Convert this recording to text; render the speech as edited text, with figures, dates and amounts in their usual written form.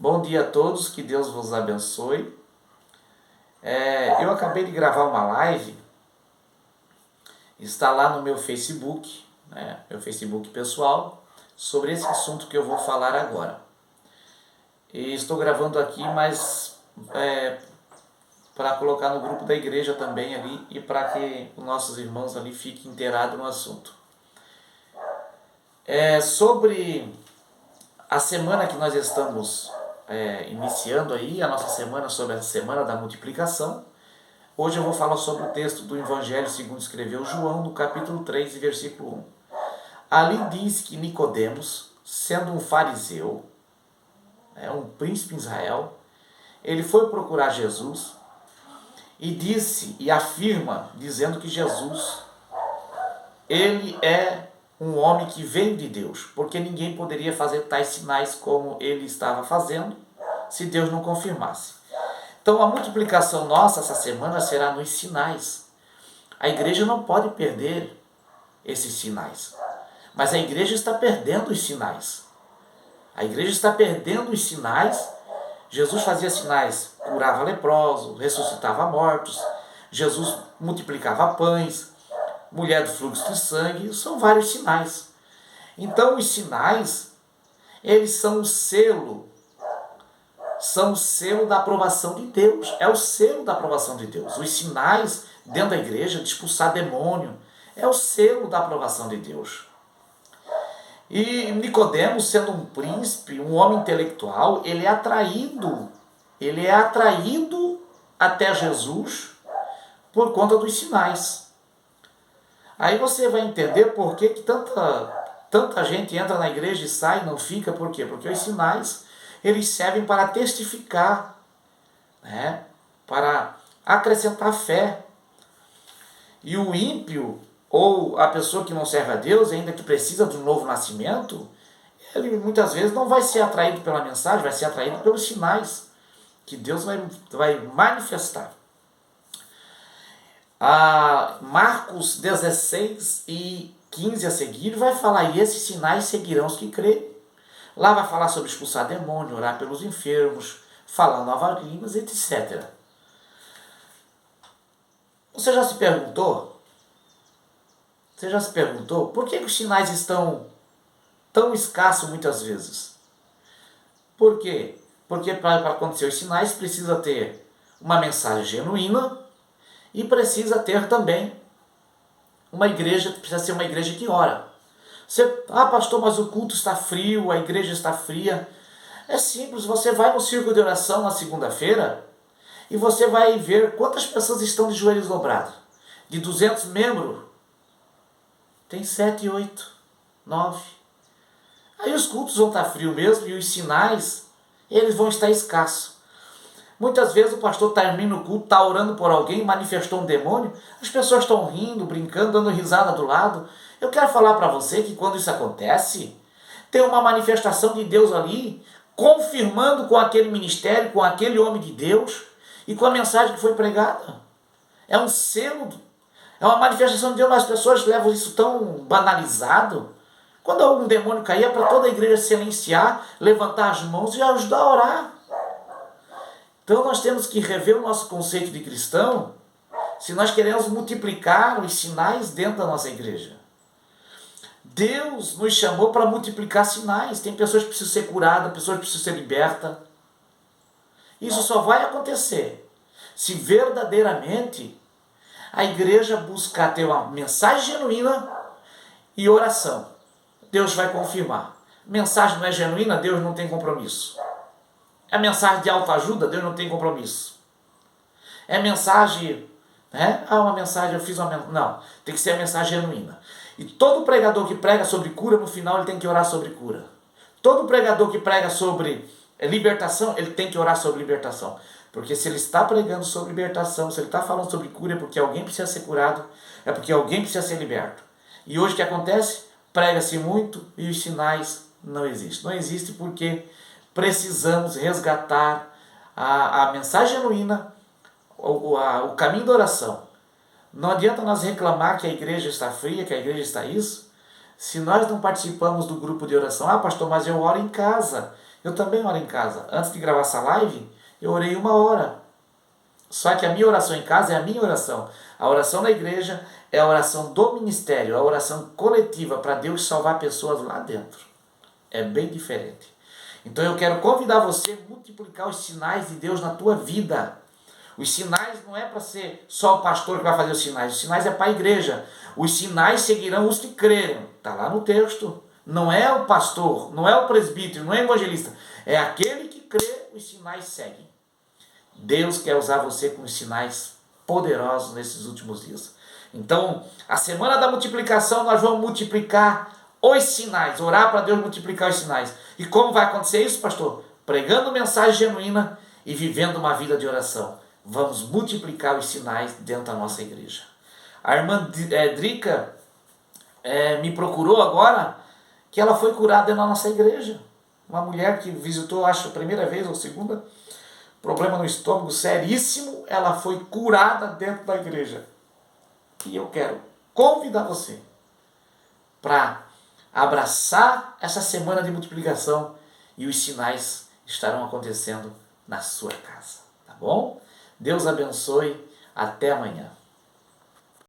Bom dia a todos, que Deus vos abençoe. Eu acabei de gravar uma live, está lá no meu Facebook, meu Facebook pessoal, sobre esse assunto que eu vou falar agora. E estou gravando aqui, mas para colocar no grupo da igreja também ali e para que os nossos irmãos ali fiquem inteirados no assunto. Sobre a semana que nós estamos iniciando aí, a nossa semana sobre a Semana da Multiplicação. Hoje eu vou falar sobre o texto do Evangelho segundo escreveu João, no capítulo 3, versículo 1. Ali diz que Nicodemos, sendo um fariseu, um príncipe em Israel, ele foi procurar Jesus e disse e afirma, dizendo que Jesus, ele é um homem que vem de Deus, porque ninguém poderia fazer tais sinais como ele estava fazendo, se Deus não confirmasse. Então a multiplicação nossa essa semana será nos sinais. A igreja não pode perder esses sinais, mas a igreja está perdendo os sinais. A igreja está perdendo os sinais. Jesus fazia sinais, curava leprosos, ressuscitava mortos, Jesus multiplicava pães, mulher do fluxo de sangue, são vários sinais. Então os sinais, eles são o selo da aprovação de Deus, é o selo da aprovação de Deus. Os sinais dentro da igreja, de expulsar demônio, é o selo da aprovação de Deus. E Nicodemos, sendo um príncipe, um homem intelectual, ele é atraído até Jesus por conta dos sinais. Aí você vai entender por que tanta gente entra na igreja e sai e não fica. Por quê? Porque os sinais, eles servem para testificar, para acrescentar fé. E o ímpio, ou a pessoa que não serve a Deus, ainda que precisa de um novo nascimento, ele muitas vezes não vai ser atraído pela mensagem, vai ser atraído pelos sinais que Deus vai manifestar. Marcos 16 e 15 a seguir vai falar, e esses sinais seguirão os que creem. Lá vai falar sobre expulsar demônio, orar pelos enfermos, falar novas línguas, etc. Você já se perguntou por que os sinais estão tão escassos muitas vezes? Por quê? Porque para acontecer os sinais precisa ter uma mensagem genuína e precisa ter também uma igreja, precisa ser uma igreja que ora. Pastor, mas o culto está frio, a igreja está fria. É simples, você vai no círculo de oração na segunda-feira e você vai ver quantas pessoas estão de joelhos dobrados. De 200 membros, tem 7, 8, 9. Aí os cultos vão estar frios mesmo e os sinais, eles vão estar escassos. Muitas vezes o pastor termina o culto, está orando por alguém, manifestou um demônio, as pessoas estão rindo, brincando, dando risada do lado. Eu quero falar para você que quando isso acontece, tem uma manifestação de Deus ali, confirmando com aquele ministério, com aquele homem de Deus e com a mensagem que foi pregada. É um selo, é uma manifestação de Deus, mas as pessoas levam isso tão banalizado. Quando algum demônio caía, para toda a igreja silenciar, levantar as mãos e ajudar a orar. Então nós temos que rever o nosso conceito de cristão se nós queremos multiplicar os sinais dentro da nossa igreja. Deus nos chamou para multiplicar sinais. Tem pessoas que precisam ser curadas, pessoas que precisam ser libertas. Isso só vai acontecer se verdadeiramente a igreja buscar ter uma mensagem genuína e oração. Deus vai confirmar. Mensagem não é genuína, Deus não tem compromisso. É mensagem de autoajuda, Deus não tem compromisso. É mensagem, uma mensagem, eu fiz uma mensagem. Não, tem que ser a mensagem genuína. E todo pregador que prega sobre cura, no final ele tem que orar sobre cura. Todo pregador que prega sobre libertação, ele tem que orar sobre libertação. Porque se ele está pregando sobre libertação, se ele está falando sobre cura, é porque alguém precisa ser curado, é porque alguém precisa ser liberto. E hoje o que acontece? Prega-se muito e os sinais não existem. Não existe porque precisamos resgatar a mensagem genuína, o caminho da oração. Não adianta nós reclamar que a igreja está fria, que a igreja está isso, se nós não participamos do grupo de oração. Pastor, mas eu oro em casa, Eu também oro em casa. Antes de gravar essa live, eu orei 1 hora. Só que a minha oração em casa é a minha oração. A oração na igreja é a oração do ministério, a oração coletiva para Deus salvar pessoas lá dentro. É bem diferente. Então eu quero convidar você a multiplicar os sinais de Deus na tua vida. Os sinais não é para ser só o pastor que vai fazer os sinais é para a igreja. Os sinais seguirão os que crerem. Está lá no texto. Não é o pastor, não é o presbítero, não é o evangelista. É aquele que crê, os sinais seguem. Deus quer usar você com os sinais poderosos nesses últimos dias. Então, a semana da multiplicação, nós vamos multiplicar os sinais, orar para Deus multiplicar os sinais. E como vai acontecer isso, pastor? Pregando mensagem genuína e vivendo uma vida de oração. Vamos multiplicar os sinais dentro da nossa igreja. A irmã Drica me procurou agora, que ela foi curada na nossa igreja. Uma mulher que visitou, acho, a primeira vez ou segunda, problema no estômago seríssimo, ela foi curada dentro da igreja. E eu quero convidar você para abraçar essa semana de multiplicação e os sinais estarão acontecendo na sua casa, tá bom? Deus abençoe, até amanhã.